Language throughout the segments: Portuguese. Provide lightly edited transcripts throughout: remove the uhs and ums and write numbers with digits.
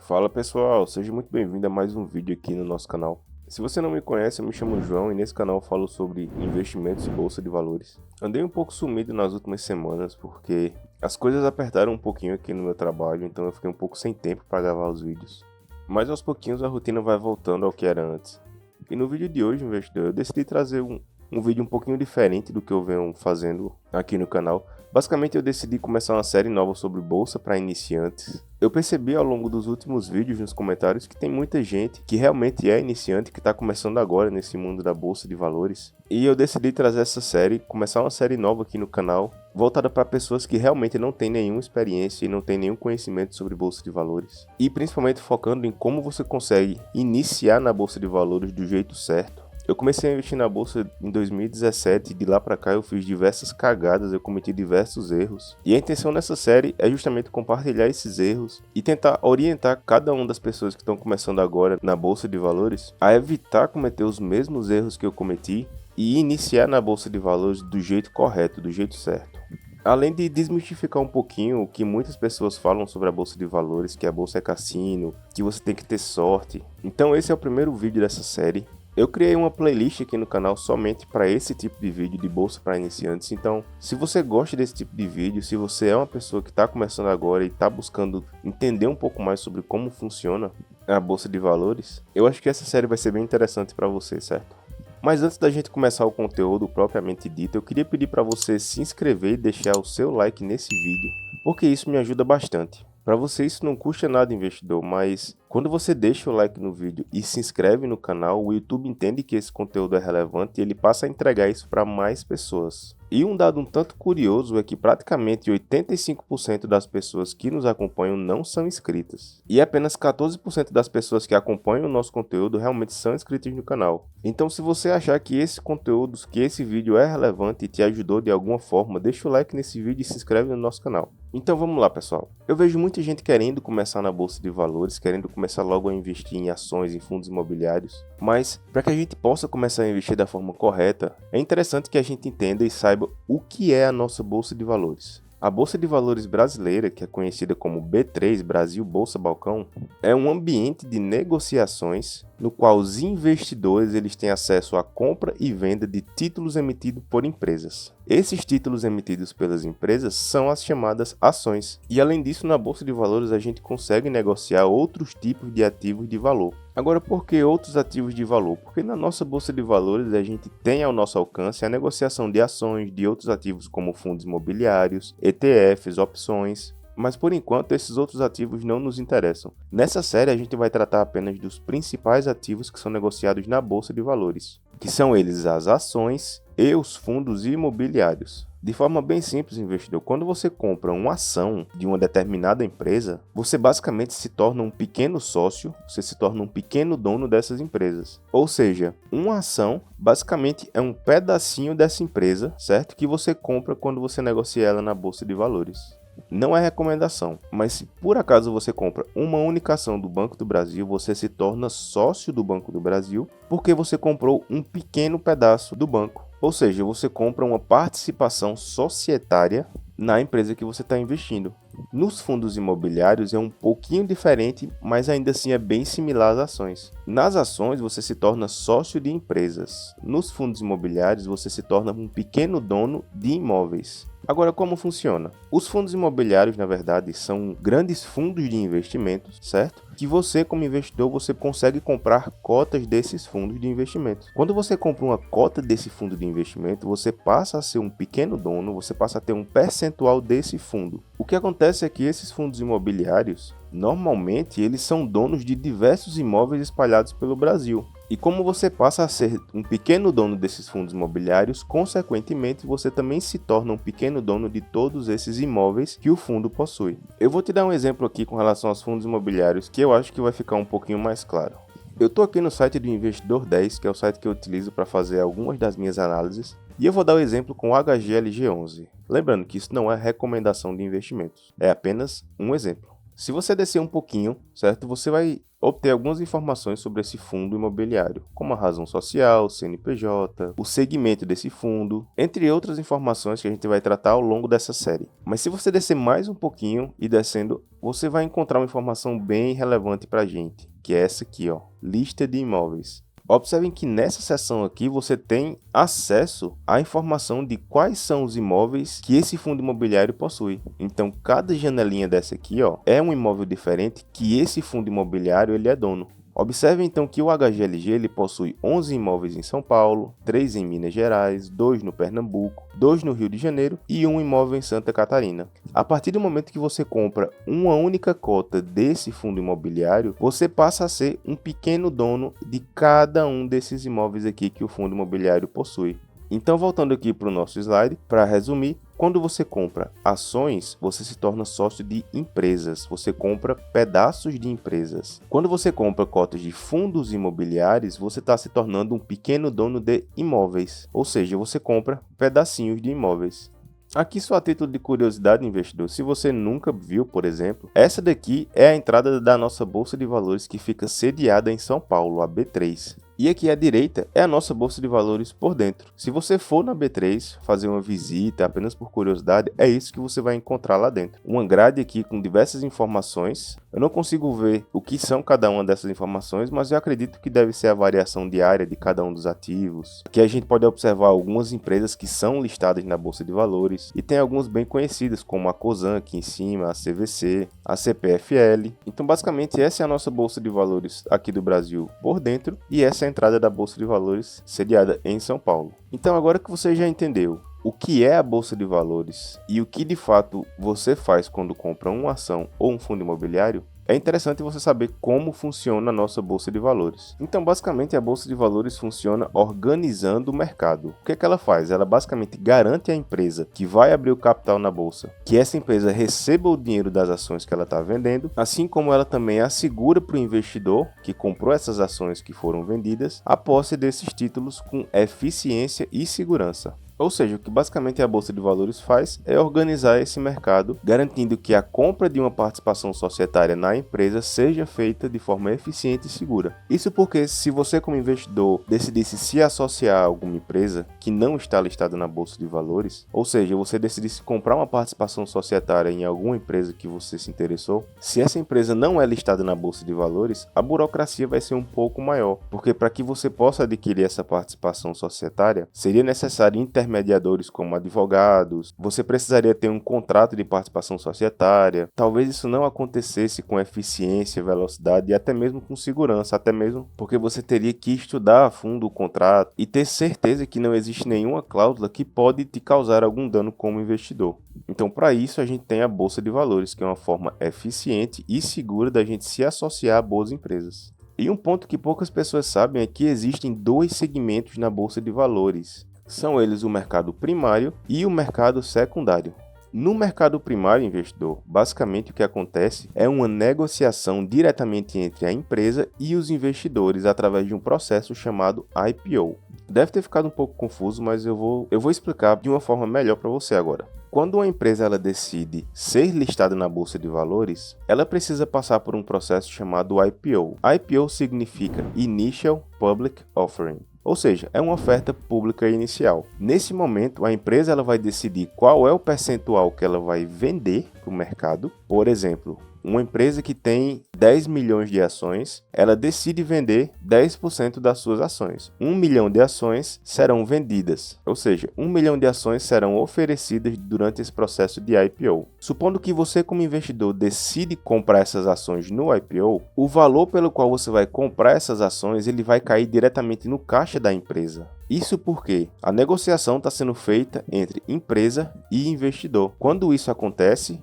Fala pessoal, seja muito bem-vindo a mais um vídeo aqui no nosso canal. Se você não me conhece, eu me chamo João e nesse canal eu falo sobre investimentos e bolsa de valores. Andei um pouco sumido nas últimas semanas porque as coisas apertaram um pouquinho aqui no meu trabalho, então eu fiquei um pouco sem tempo para gravar os vídeos. Mas aos pouquinhos a rotina vai voltando ao que era antes. E no vídeo de hoje, investidor, eu decidi trazer um vídeo um pouquinho diferente do que eu venho fazendo aqui no canal. Basicamente eu decidi começar uma série nova sobre bolsa para iniciantes. Eu percebi ao longo dos últimos vídeos nos comentários que tem muita gente que realmente é iniciante, que está começando agora nesse mundo da bolsa de valores. E eu decidi trazer essa série, começar uma série nova aqui no canal, voltada para pessoas que realmente não têm nenhuma experiência e não têm nenhum conhecimento sobre bolsa de valores. E principalmente focando em como você consegue iniciar na bolsa de valores do jeito certo. Eu comecei a investir na bolsa em 2017 e de lá pra cá eu fiz diversas cagadas, eu cometi diversos erros. E a intenção nessa série é justamente compartilhar esses erros e tentar orientar cada uma das pessoas que estão começando agora na bolsa de valores a evitar cometer os mesmos erros que eu cometi e iniciar na bolsa de valores do jeito correto, do jeito certo. Além de desmistificar um pouquinho o que muitas pessoas falam sobre a bolsa de valores, que a bolsa é cassino, que você tem que ter sorte. Então esse é o primeiro vídeo dessa série. Eu criei uma playlist aqui no canal somente para esse tipo de vídeo de bolsa para iniciantes, então se você gosta desse tipo de vídeo, se você é uma pessoa que está começando agora e está buscando entender um pouco mais sobre como funciona a bolsa de valores, eu acho que essa série vai ser bem interessante para você, certo? Mas antes da gente começar o conteúdo propriamente dito, eu queria pedir para você se inscrever e deixar o seu like nesse vídeo, porque isso me ajuda bastante. Para você isso não custa nada, investidor, mas quando você deixa o like no vídeo e se inscreve no canal, o YouTube entende que esse conteúdo é relevante e ele passa a entregar isso para mais pessoas. E um dado um tanto curioso é que praticamente 85% das pessoas que nos acompanham não são inscritas. E apenas 14% das pessoas que acompanham o nosso conteúdo realmente são inscritas no canal. Então se você achar que esse conteúdo, que esse vídeo é relevante e te ajudou de alguma forma, deixa o like nesse vídeo e se inscreve no nosso canal. Então vamos lá pessoal. Eu vejo muita gente querendo começar na bolsa de valores, querendo começar logo a investir em ações, em fundos imobiliários, mas para que a gente possa começar a investir da forma correta, é interessante que a gente entenda e saiba o que é a nossa bolsa de valores. A Bolsa de Valores brasileira, que é conhecida como B3, Brasil Bolsa Balcão, é um ambiente de negociações no qual os investidores eles têm acesso à compra e venda de títulos emitidos por empresas. Esses títulos emitidos pelas empresas são as chamadas ações. E além disso, na Bolsa de Valores a gente consegue negociar outros tipos de ativos de valor. Agora, por que outros ativos de valor? Porque na nossa Bolsa de Valores a gente tem ao nosso alcance a negociação de ações, de outros ativos como fundos imobiliários, ETFs, opções. Mas por enquanto esses outros ativos não nos interessam. Nessa série a gente vai tratar apenas dos principais ativos que são negociados na Bolsa de Valores, que são eles as ações e os fundos imobiliários. De forma bem simples, investidor, quando você compra uma ação de uma determinada empresa, você basicamente se torna um pequeno sócio, você se torna um pequeno dono dessas empresas. Ou seja, uma ação basicamente é um pedacinho dessa empresa, certo? Que você compra quando você negocia ela na Bolsa de Valores. Não é recomendação, mas se por acaso você compra uma única ação do Banco do Brasil, você se torna sócio do Banco do Brasil porque você comprou um pequeno pedaço do banco. Ou seja, você compra uma participação societária na empresa que você está investindo. Nos fundos imobiliários é um pouquinho diferente, mas ainda assim é bem similar às ações. Nas ações você se torna sócio de empresas. Nos fundos imobiliários você se torna um pequeno dono de imóveis. Agora, como funciona? Os fundos imobiliários, na verdade, são grandes fundos de investimentos, certo? Que você, como investidor, você consegue comprar cotas desses fundos de investimento. Quando você compra uma cota desse fundo de investimento, você passa a ser um pequeno dono, você passa a ter um percentual desse fundo. O que acontece é que esses fundos imobiliários, normalmente, eles são donos de diversos imóveis espalhados pelo Brasil. E como você passa a ser um pequeno dono desses fundos imobiliários, consequentemente você também se torna um pequeno dono de todos esses imóveis que o fundo possui. Eu vou te dar um exemplo aqui com relação aos fundos imobiliários que eu acho que vai ficar um pouquinho mais claro. Eu estou aqui no site do Investidor 10, que é o site que eu utilizo para fazer algumas das minhas análises, e eu vou dar o exemplo com o HGLG11. Lembrando que isso não é recomendação de investimentos, é apenas um exemplo. Se você descer um pouquinho, certo? Você vai obter algumas informações sobre esse fundo imobiliário, como a razão social, CNPJ, o segmento desse fundo, entre outras informações que a gente vai tratar ao longo dessa série. Mas se você descer mais um pouquinho e descendo, você vai encontrar uma informação bem relevante para a gente, que é essa aqui, ó, lista de imóveis. Observem que nessa seção aqui você tem acesso à informação de quais são os imóveis que esse fundo imobiliário possui. Então, cada janelinha dessa aqui, ó, é um imóvel diferente que esse fundo imobiliário ele é dono. Observe então que o HGLG ele possui 11 imóveis em São Paulo, 3 em Minas Gerais, 2 no Pernambuco, 2 no Rio de Janeiro e 1 imóvel em Santa Catarina. A partir do momento que você compra uma única cota desse fundo imobiliário, você passa a ser um pequeno dono de cada um desses imóveis aqui que o fundo imobiliário possui. Então, voltando aqui para o nosso slide, para resumir, quando você compra ações, você se torna sócio de empresas, você compra pedaços de empresas. Quando você compra cotas de fundos imobiliários, você está se tornando um pequeno dono de imóveis, ou seja, você compra pedacinhos de imóveis. Aqui só a título de curiosidade, investidor, se você nunca viu, por exemplo, essa daqui é a entrada da nossa Bolsa de Valores que fica sediada em São Paulo, a B3. E aqui à direita é a nossa Bolsa de Valores por dentro. Se você for na B3 fazer uma visita apenas por curiosidade, é isso que você vai encontrar lá dentro. Uma grade aqui com diversas informações. Eu não consigo ver o que são cada uma dessas informações, mas eu acredito que deve ser a variação diária de cada um dos ativos. Aqui a gente pode observar algumas empresas que são listadas na Bolsa de Valores e tem algumas bem conhecidas, como a Cosan aqui em cima, a CVC, a CPFL. Então basicamente essa é a nossa Bolsa de Valores aqui do Brasil por dentro e essa é a entrada da Bolsa de Valores sediada em São Paulo. Então agora que você já entendeu o que é a Bolsa de Valores e o que de fato você faz quando compra uma ação ou um fundo imobiliário, é interessante você saber como funciona a nossa Bolsa de Valores. Então, basicamente, a Bolsa de Valores funciona organizando o mercado. O que é que ela faz? Ela basicamente garante à empresa que vai abrir o capital na Bolsa que essa empresa receba o dinheiro das ações que ela está vendendo, assim como ela também assegura para o investidor que comprou essas ações que foram vendidas a posse desses títulos com eficiência e segurança. Ou seja, o que basicamente a Bolsa de Valores faz é organizar esse mercado, garantindo que a compra de uma participação societária na empresa seja feita de forma eficiente e segura. Isso porque se você como investidor decidisse se associar a alguma empresa que não está listada na Bolsa de Valores, ou seja, você decidisse comprar uma participação societária em alguma empresa que você se interessou, se essa empresa não é listada na Bolsa de Valores, a burocracia vai ser um pouco maior, porque para que você possa adquirir essa participação societária, seria necessário intermediadores como advogados, você precisaria ter um contrato de participação societária. Talvez isso não acontecesse com eficiência, velocidade e até mesmo com segurança, até mesmo porque você teria que estudar a fundo o contrato e ter certeza que não existe nenhuma cláusula que pode te causar algum dano como investidor. Então, para isso, a gente tem a Bolsa de Valores, que é uma forma eficiente e segura da gente se associar a boas empresas. E um ponto que poucas pessoas sabem é que existem dois segmentos na Bolsa de Valores. São eles o mercado primário e o mercado secundário. No mercado primário, investidor, basicamente o que acontece é uma negociação diretamente entre a empresa e os investidores através de um processo chamado IPO. Deve ter ficado um pouco confuso, mas eu vou explicar de uma forma melhor para você agora. Quando uma empresa ela decide ser listada na Bolsa de Valores, ela precisa passar por um processo chamado IPO. IPO significa Initial Public Offering. Ou seja, é uma oferta pública inicial. Nesse momento, a empresa ela vai decidir qual é o percentual que ela vai vender para o mercado. Por exemplo, uma empresa que tem 10 milhões de ações, ela decide vender 10% das suas ações. 1 milhão de ações serão vendidas, ou seja, 1 milhão de ações serão oferecidas durante esse processo de IPO. Supondo que você como investidor decide comprar essas ações no IPO, o valor pelo qual você vai comprar essas ações ele vai cair diretamente no caixa da empresa. Isso porque a negociação está sendo feita entre empresa e investidor. Quando isso acontece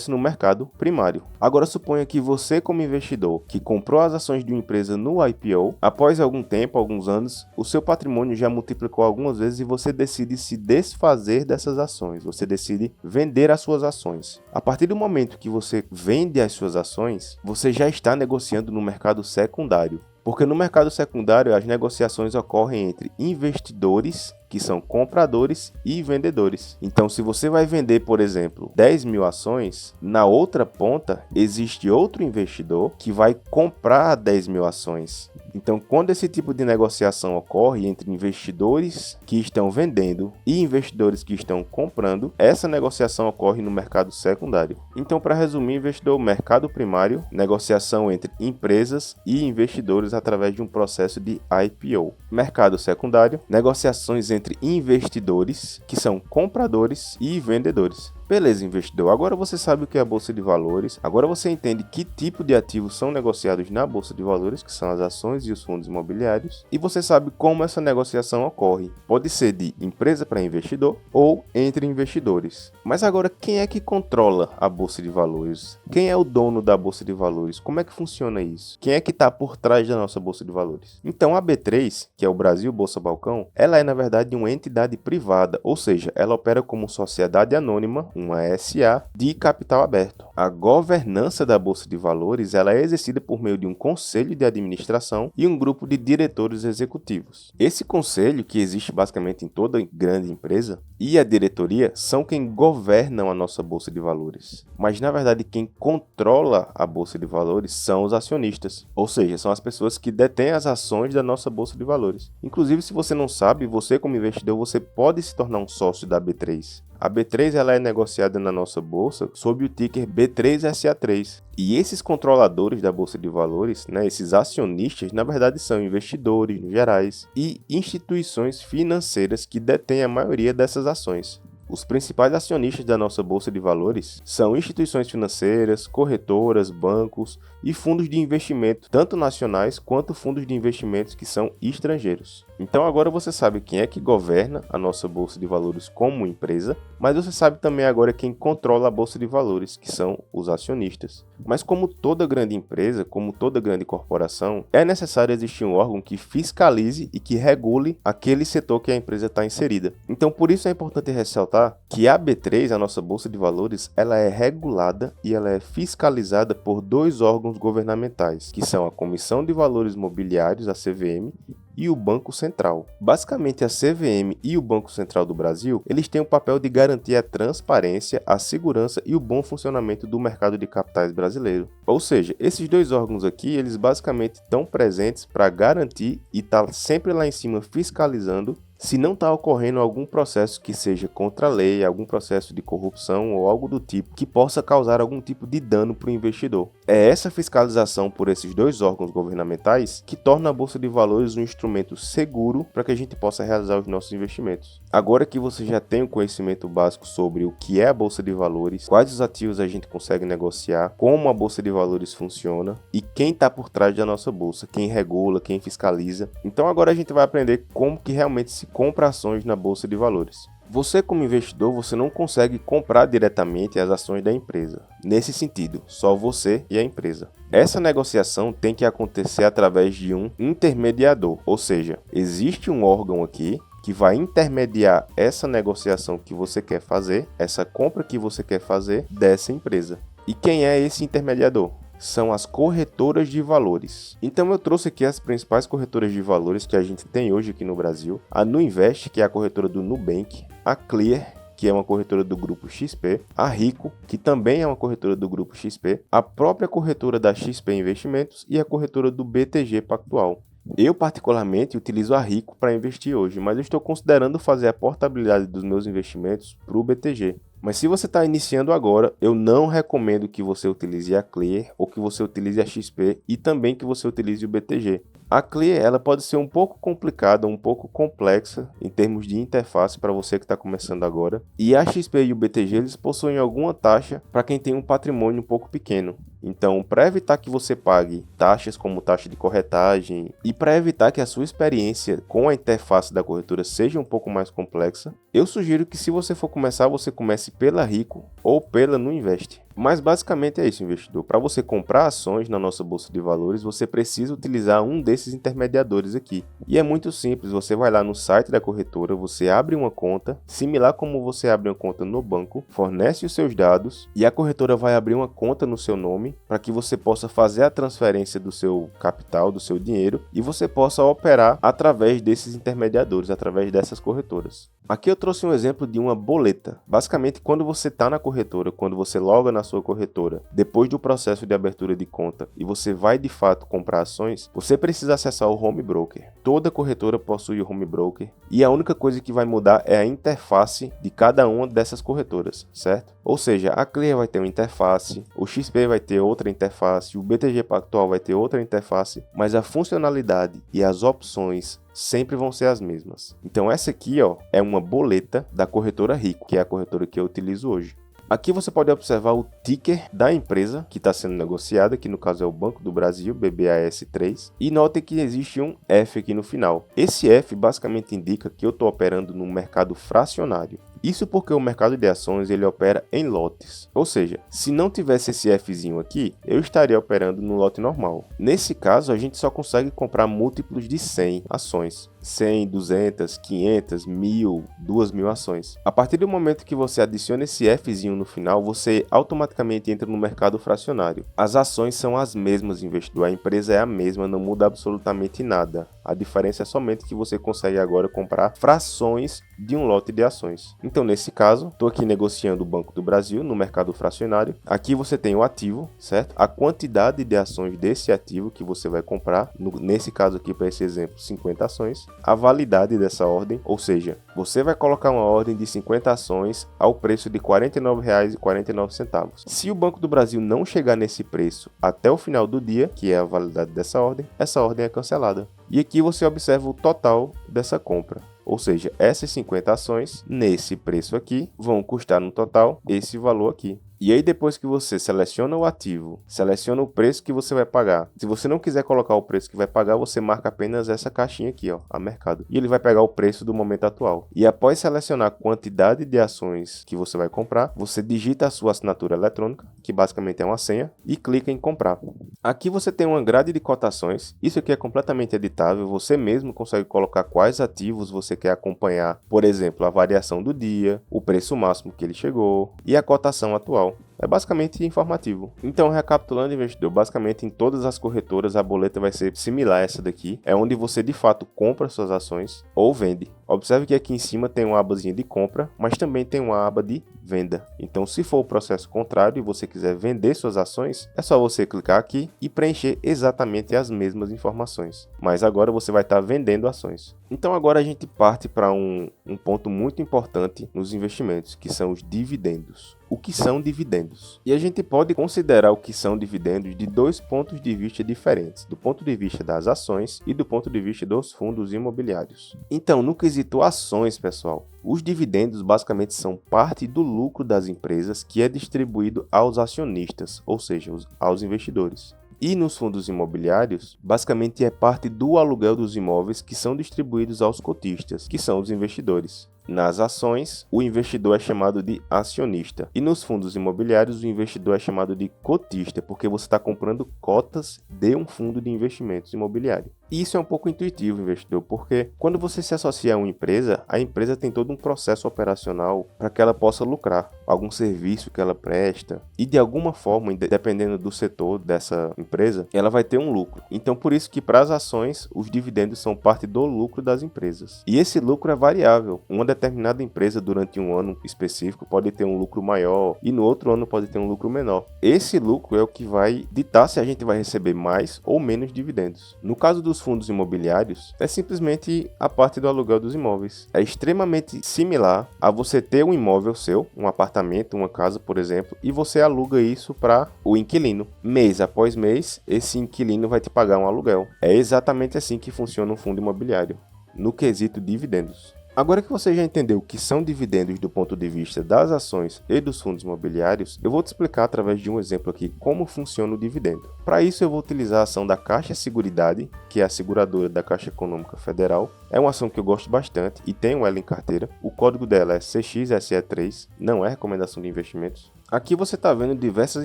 no mercado primário. Agora suponha que você como investidor que comprou as ações de uma empresa no IPO, após algum tempo, alguns anos, o seu patrimônio já multiplicou algumas vezes e você decide se desfazer dessas ações, você decide vender as suas ações. A partir do momento que você vende as suas ações, você já está negociando no mercado secundário. Porque no mercado secundário as negociações ocorrem entre investidores, que são compradores e vendedores. Então, se você vai vender, por exemplo, 10 mil ações, na outra ponta existe outro investidor que vai comprar 10 mil ações. Então, quando esse tipo de negociação ocorre entre investidores que estão vendendo e investidores que estão comprando, essa negociação ocorre no mercado secundário. Então, para resumir, investidor, mercado primário, negociação entre empresas e investidores através de um processo de IPO. Mercado secundário, negociações entre investidores, que são compradores e vendedores. Beleza, investidor, agora você sabe o que é a Bolsa de Valores, agora você entende que tipo de ativos são negociados na Bolsa de Valores, que são as ações e os fundos imobiliários, e você sabe como essa negociação ocorre. Pode ser de empresa para investidor ou entre investidores. Mas agora, quem é que controla a Bolsa de Valores? Quem é o dono da Bolsa de Valores? Como é que funciona isso? Quem é que está por trás da nossa Bolsa de Valores? Então, a B3, que é o Brasil Bolsa Balcão, ela é, na verdade, uma entidade privada, ou seja, ela opera como sociedade anônima, uma SA de capital aberto. A governança da Bolsa de Valores ela é exercida por meio de um conselho de administração e um grupo de diretores executivos. Esse conselho, que existe basicamente em toda grande empresa, e a diretoria são quem governam a nossa Bolsa de Valores. Mas, na verdade, quem controla a Bolsa de Valores são os acionistas, ou seja, são as pessoas que detêm as ações da nossa Bolsa de Valores. Inclusive, se você não sabe, você como investidor, você pode se tornar um sócio da B3. A B3 ela é negociada na nossa bolsa sob o ticker B3SA3. E esses controladores da Bolsa de Valores, esses acionistas, na verdade são investidores gerais e instituições financeiras que detêm a maioria dessas ações. Os principais acionistas da nossa Bolsa de Valores são instituições financeiras, corretoras, bancos e fundos de investimento, tanto nacionais quanto fundos de investimentos que são estrangeiros. Então agora você sabe quem é que governa a nossa Bolsa de Valores como empresa, mas você sabe também agora quem controla a Bolsa de Valores, que são os acionistas. Mas como toda grande empresa, como toda grande corporação, é necessário existir um órgão que fiscalize e que regule aquele setor que a empresa está inserida. Então por isso é importante ressaltar que a B3, a nossa Bolsa de Valores, ela é regulada e ela é fiscalizada por dois órgãos governamentais, que são a Comissão de Valores Mobiliários, a CVM, e o Banco Central. Basicamente, a CVM e o Banco Central do Brasil, eles têm o papel de garantir a transparência, a segurança e o bom funcionamento do mercado de capitais brasileiro. Ou seja, esses dois órgãos aqui, eles basicamente estão presentes para garantir e estar sempre lá em cima fiscalizando se não está ocorrendo algum processo que seja contra a lei, algum processo de corrupção ou algo do tipo que possa causar algum tipo de dano para o investidor. É essa fiscalização por esses dois órgãos governamentais que torna a Bolsa de Valores um instrumento seguro para que a gente possa realizar os nossos investimentos. Agora que você já tem o conhecimento básico sobre o que é a Bolsa de Valores, quais os ativos a gente consegue negociar, como a Bolsa de Valores funciona e quem está por trás da nossa bolsa, quem regula, quem fiscaliza. Então agora a gente vai aprender como que realmente se compra ações na Bolsa de Valores. Você como investidor, você não consegue comprar diretamente as ações da empresa. Nesse sentido, só você e a empresa. Essa negociação tem que acontecer através de um intermediador, ou seja, existe um órgão aqui que vai intermediar essa negociação que você quer fazer, essa compra que você quer fazer dessa empresa. E quem é esse intermediador? São as corretoras de valores. Então eu trouxe aqui as principais corretoras de valores que a gente tem hoje aqui no Brasil. A Nuinvest, que é a corretora do Nubank, a Clear, que é uma corretora do grupo XP, a Rico, que também é uma corretora do grupo XP, a própria corretora da XP Investimentos e a corretora do BTG Pactual. Eu particularmente utilizo a Rico para investir hoje, mas eu estou considerando fazer a portabilidade dos meus investimentos para o BTG. Mas se você está iniciando agora, eu não recomendo que você utilize a Clear ou que você utilize a XP e também que você utilize o BTG. A Clear ela pode ser um pouco complicada, um pouco complexa em termos de interface para você que está começando agora. E a XP e o BTG eles possuem alguma taxa para quem tem um patrimônio um pouco pequeno. Então, para evitar que você pague taxas como taxa de corretagem e para evitar que a sua experiência com a interface da corretora seja um pouco mais complexa, eu sugiro que se você for começar, você comece pela Rico ou pela Nuinvest. Mas basicamente é isso, investidor. Para você comprar ações na nossa bolsa de valores, você precisa utilizar um desses intermediadores aqui. E é muito simples, você vai lá no site da corretora, você abre uma conta, similar como você abre uma conta no banco, fornece os seus dados e a corretora vai abrir uma conta no seu nome para que você possa fazer a transferência do seu capital, do seu dinheiro e você possa operar através desses intermediadores, através dessas corretoras. Aqui eu trouxe um exemplo de uma boleta. Basicamente, quando você está na corretora, quando você loga na sua corretora, depois do processo de abertura de conta e você vai de fato comprar ações, você precisa acessar o home broker. Toda corretora possui o home broker e a única coisa que vai mudar é a interface de cada uma dessas corretoras, certo? Ou seja, a Clear vai ter uma interface, o XP vai ter outra interface, o BTG Pactual vai ter outra interface, mas a funcionalidade e as opções sempre vão ser as mesmas. Então essa aqui, ó, é uma boleta da corretora Rico, que é a corretora que eu utilizo hoje. Aqui você pode observar o ticker da empresa que está sendo negociada, que no caso é o Banco do Brasil, BBAS3, e note que existe um F aqui no final. Esse F basicamente indica que eu estou operando no mercado fracionário. Isso porque o mercado de ações ele opera em lotes, ou seja, se não tivesse esse Fzinho aqui, eu estaria operando no lote normal. Nesse caso, a gente só consegue comprar múltiplos de 100 ações. 100, 200, 500, 1000, 2000 ações. A partir do momento que você adiciona esse Fzinho no final, você automaticamente entra no mercado fracionário. As ações são as mesmas, investidor. A empresa é a mesma, não muda absolutamente nada. A diferença é somente que você consegue agora comprar frações de um lote de ações. Então, nesse caso, estou aqui negociando o Banco do Brasil no mercado fracionário. Aqui você tem o ativo, certo? A quantidade de ações desse ativo que você vai comprar. Nesse caso aqui, para esse exemplo, 50 ações. A validade dessa ordem, ou seja, você vai colocar uma ordem de 50 ações ao preço de R$ 49,49. Se o Banco do Brasil não chegar nesse preço até o final do dia, que é a validade dessa ordem, essa ordem é cancelada. E aqui você observa o total dessa compra. Ou seja, essas 50 ações, nesse preço aqui, vão custar no total esse valor aqui. E aí depois que você seleciona o ativo, seleciona o preço que você vai pagar. Se você não quiser colocar o preço que vai pagar, você marca apenas essa caixinha aqui, ó, a mercado. E ele vai pegar o preço do momento atual. E após selecionar a quantidade de ações que você vai comprar, você digita a sua assinatura eletrônica, que basicamente é uma senha, e clica em comprar. Aqui você tem uma grade de cotações. Isso aqui é completamente editável. Você mesmo consegue colocar quais ativos você quer acompanhar. Por exemplo, a variação do dia, o preço máximo que ele chegou e a cotação atual. É basicamente informativo. Então, recapitulando, investidor, basicamente em todas as corretoras a boleta vai ser similar a essa daqui. É onde você de fato compra suas ações ou vende. Observe que aqui em cima tem uma abazinha de compra, mas também tem uma aba de venda. Então, se for o processo contrário e você quiser vender suas ações, é só você clicar aqui e preencher exatamente as mesmas informações. Mas agora você vai estar vendendo ações. Então, agora a gente parte para um ponto muito importante nos investimentos, que são os dividendos. O que são dividendos? E a gente pode considerar o que são dividendos de dois pontos de vista diferentes, do ponto de vista das ações e do ponto de vista dos fundos imobiliários. Então, no quesito ações, pessoal, os dividendos basicamente são parte do lucro das empresas que é distribuído aos acionistas, ou seja, aos investidores. E nos fundos imobiliários, basicamente é parte do aluguel dos imóveis que são distribuídos aos cotistas, que são os investidores. Nas ações, o investidor é chamado de acionista. E nos fundos imobiliários, o investidor é chamado de cotista, porque você está comprando cotas de um fundo de investimentos imobiliário. E isso é um pouco intuitivo, investidor, porque quando você se associa a uma empresa, a empresa tem todo um processo operacional para que ela possa lucrar, algum serviço que ela presta, e de alguma forma, dependendo do setor dessa empresa, ela vai ter um lucro. Então, por isso que para as ações, os dividendos são parte do lucro das empresas. E esse lucro é variável. Uma determinada empresa, durante um ano específico, pode ter um lucro maior, e no outro ano pode ter um lucro menor. Esse lucro é o que vai ditar se a gente vai receber mais ou menos dividendos. No caso dos fundos imobiliários, é simplesmente a parte do aluguel dos imóveis. É extremamente similar a você ter um imóvel seu, um apartamento, uma casa, por exemplo, e você aluga isso para o inquilino. Mês após mês, esse inquilino vai te pagar um aluguel. É exatamente assim que funciona um fundo imobiliário, no quesito dividendos. Agora que você já entendeu o que são dividendos do ponto de vista das ações e dos fundos imobiliários, eu vou te explicar através de um exemplo aqui como funciona o dividendo. Para isso eu vou utilizar a ação da Caixa Seguridade, que é a seguradora da Caixa Econômica Federal. É uma ação que eu gosto bastante e tenho ela em carteira. O código dela é CXSE3, não é recomendação de investimentos. Aqui você está vendo diversas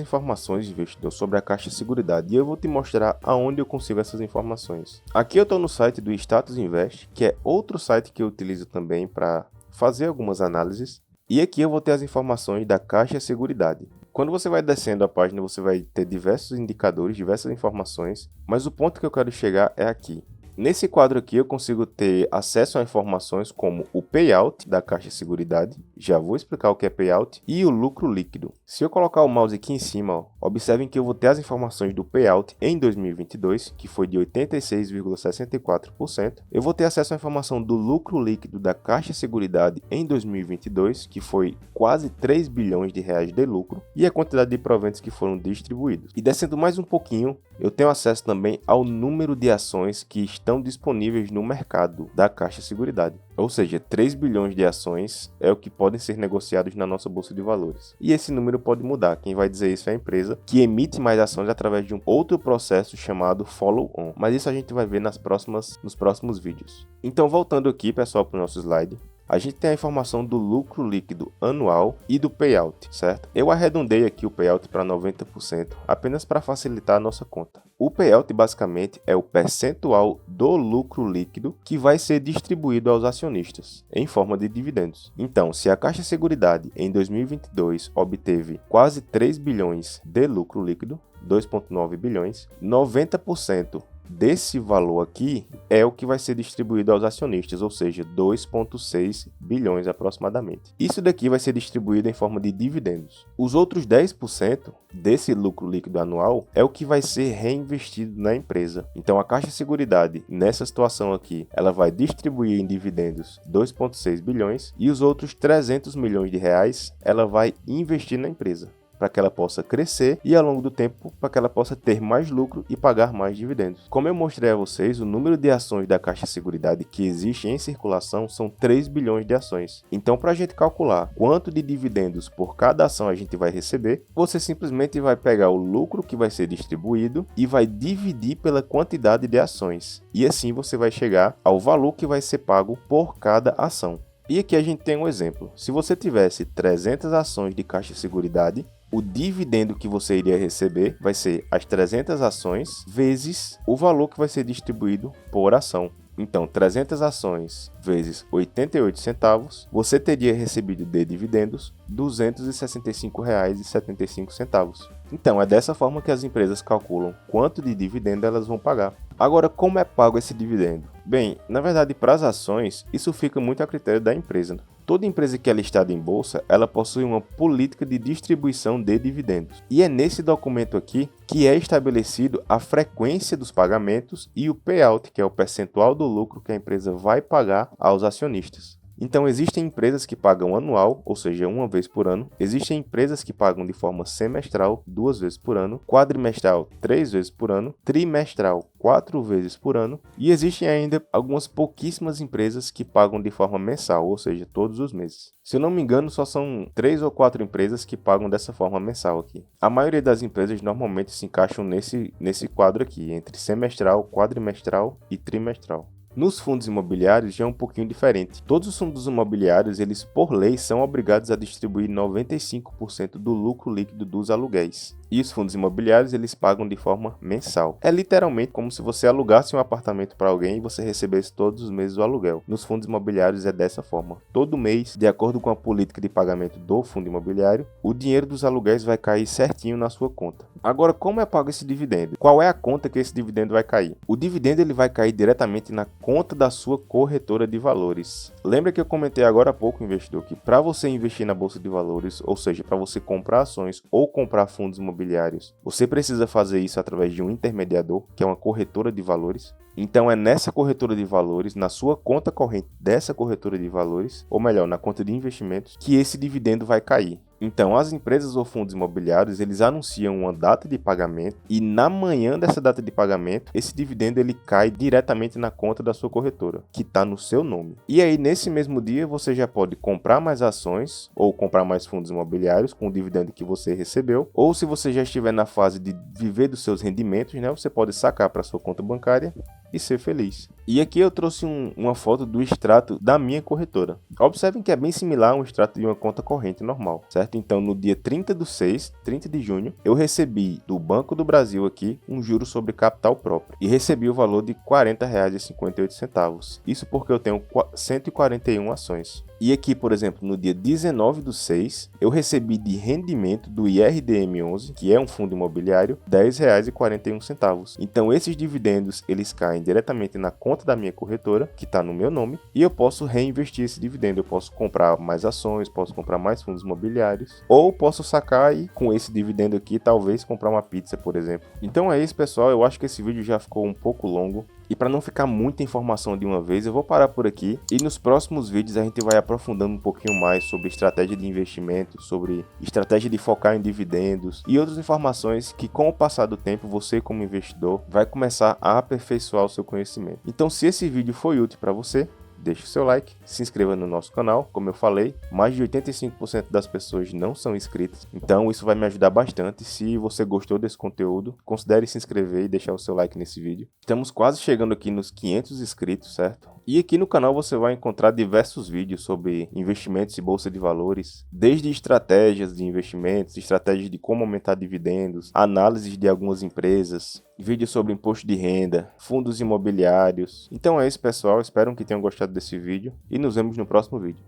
informações, investidor, sobre a Caixa Seguridade e eu vou te mostrar aonde eu consigo essas informações. Aqui eu estou no site do Status Invest, que é outro site que eu utilizo também para fazer algumas análises. E aqui eu vou ter as informações da Caixa Seguridade. Quando você vai descendo a página, você vai ter diversos indicadores, diversas informações, mas o ponto que eu quero chegar é aqui. Nesse quadro aqui eu consigo ter acesso a informações como o payout da Caixa Seguridade, já vou explicar o que é payout, e o lucro líquido. Se eu colocar o mouse aqui em cima, ó, observem que eu vou ter as informações do payout em 2022, que foi de 86,64%. Eu vou ter acesso à informação do lucro líquido da Caixa Seguridade em 2022, que foi quase 3 bilhões de reais de lucro, e a quantidade de proventos que foram distribuídos. E descendo mais um pouquinho, eu tenho acesso também ao número de ações que estão disponíveis no mercado da Caixa Seguridade. Ou seja, 3 bilhões de ações é o que podem ser negociados na nossa Bolsa de Valores. E esse número pode mudar. Quem vai dizer isso é a empresa que emite mais ações através de um outro processo chamado follow-on. Mas isso a gente vai ver nos próximos vídeos. Então, voltando aqui, pessoal, para o nosso slide. A gente tem a informação do lucro líquido anual e do payout, certo? Eu arredondei aqui o payout para 90%, apenas para facilitar a nossa conta. O payout basicamente é o percentual do lucro líquido que vai ser distribuído aos acionistas, em forma de dividendos. Então, se a Caixa Seguridade em 2022 obteve quase 3 bilhões de lucro líquido, 2,9 bilhões, 90% desse valor aqui é o que vai ser distribuído aos acionistas, ou seja, 2,6 bilhões aproximadamente. Isso daqui vai ser distribuído em forma de dividendos. Os outros 10% desse lucro líquido anual é o que vai ser reinvestido na empresa. Então a Caixa Seguridade, nessa situação aqui, ela vai distribuir em dividendos 2,6 bilhões e os outros 300 milhões de reais ela vai investir na empresa, para que ela possa crescer e ao longo do tempo para que ela possa ter mais lucro e pagar mais dividendos. Como eu mostrei a vocês, o número de ações da Caixa Seguridade que existe em circulação são 3 bilhões de ações. Então, para a gente calcular quanto de dividendos por cada ação a gente vai receber, você simplesmente vai pegar o lucro que vai ser distribuído e vai dividir pela quantidade de ações. E assim você vai chegar ao valor que vai ser pago por cada ação. E aqui a gente tem um exemplo. Se você tivesse 300 ações de Caixa Seguridade, o dividendo que você iria receber vai ser as 300 ações vezes o valor que vai ser distribuído por ação. Então, 300 ações vezes 88 centavos, você teria recebido de dividendos R$ 265,75. Então, é dessa forma que as empresas calculam quanto de dividendo elas vão pagar. Agora, como é pago esse dividendo? Bem, na verdade, para as ações, isso fica muito a critério da empresa. Toda empresa que é listada em bolsa, ela possui uma política de distribuição de dividendos. E é nesse documento aqui que é estabelecido a frequência dos pagamentos e o payout, que é o percentual do lucro que a empresa vai pagar aos acionistas. Então, existem empresas que pagam anual, ou seja, uma vez por ano. Existem empresas que pagam de forma semestral, 2 vezes por ano. Quadrimestral, 3 vezes por ano. Trimestral, 4 vezes por ano. E existem ainda algumas pouquíssimas empresas que pagam de forma mensal, ou seja, todos os meses. Se eu não me engano, só são 3 ou 4 empresas que pagam dessa forma mensal aqui. A maioria das empresas normalmente se encaixam nesse quadro aqui, entre semestral, quadrimestral e trimestral. Nos fundos imobiliários já é um pouquinho diferente. Todos os fundos imobiliários, eles por lei são obrigados a distribuir 95% do lucro líquido dos aluguéis. E os fundos imobiliários, eles pagam de forma mensal. É literalmente como se você alugasse um apartamento para alguém e você recebesse todos os meses o aluguel. Nos fundos imobiliários é dessa forma. Todo mês, de acordo com a política de pagamento do fundo imobiliário, o dinheiro dos aluguéis vai cair certinho na sua conta. Agora, como é pago esse dividendo? Qual é a conta que esse dividendo vai cair? O dividendo ele vai cair diretamente na conta da sua corretora de valores. Lembra que eu comentei agora há pouco, investidor, que para você investir na bolsa de valores, ou seja, para você comprar ações ou comprar fundos imobiliários, você precisa fazer isso através de um intermediador, que é uma corretora de valores. Então é nessa corretora de valores, na sua conta corrente dessa corretora de valores, ou melhor, na conta de investimentos, que esse dividendo vai cair. Então, as empresas ou fundos imobiliários, eles anunciam uma data de pagamento e na manhã dessa data de pagamento, esse dividendo ele cai diretamente na conta da sua corretora, que está no seu nome. E aí, nesse mesmo dia, você já pode comprar mais ações ou comprar mais fundos imobiliários com o dividendo que você recebeu, ou se você já estiver na fase de viver dos seus rendimentos, né, você pode sacar para sua conta bancária e ser feliz. E aqui eu trouxe uma foto do extrato da minha corretora. Observem que é bem similar a um extrato de uma conta corrente normal, certo? Então, no dia 30 de junho, eu recebi do Banco do Brasil aqui um juro sobre capital próprio e recebi o valor de R$ 40,58. Isso porque eu tenho 141 ações. E aqui, por exemplo, no dia 19/6, eu recebi de rendimento do IRDM11, que é um fundo imobiliário, R$ 10,41. Então, esses dividendos, eles caem diretamente na conta da minha corretora, que está no meu nome, e eu posso reinvestir esse dividendo. Eu posso comprar mais ações, posso comprar mais fundos imobiliários, ou posso sacar e, com esse dividendo aqui, talvez comprar uma pizza, por exemplo. Então é isso, pessoal. Eu acho que esse vídeo já ficou um pouco longo. E para não ficar muita informação de uma vez, eu vou parar por aqui. E nos próximos vídeos a gente vai aprofundando um pouquinho mais sobre estratégia de investimento, sobre estratégia de focar em dividendos e outras informações que, com o passar do tempo, você como investidor vai começar a aperfeiçoar o seu conhecimento. Então, se esse vídeo foi útil para você, deixe o seu like, se inscreva no nosso canal. Como eu falei, mais de 85% das pessoas não são inscritas, então isso vai me ajudar bastante. Se você gostou desse conteúdo, considere se inscrever e deixar o seu like nesse vídeo. Estamos quase chegando aqui nos 500 inscritos, certo? E aqui no canal você vai encontrar diversos vídeos sobre investimentos e bolsa de valores, desde estratégias de investimentos, estratégias de como aumentar dividendos, análises de algumas empresas, vídeos sobre imposto de renda, fundos imobiliários. Então é isso, pessoal. Espero que tenham gostado desse vídeo e nos vemos no próximo vídeo.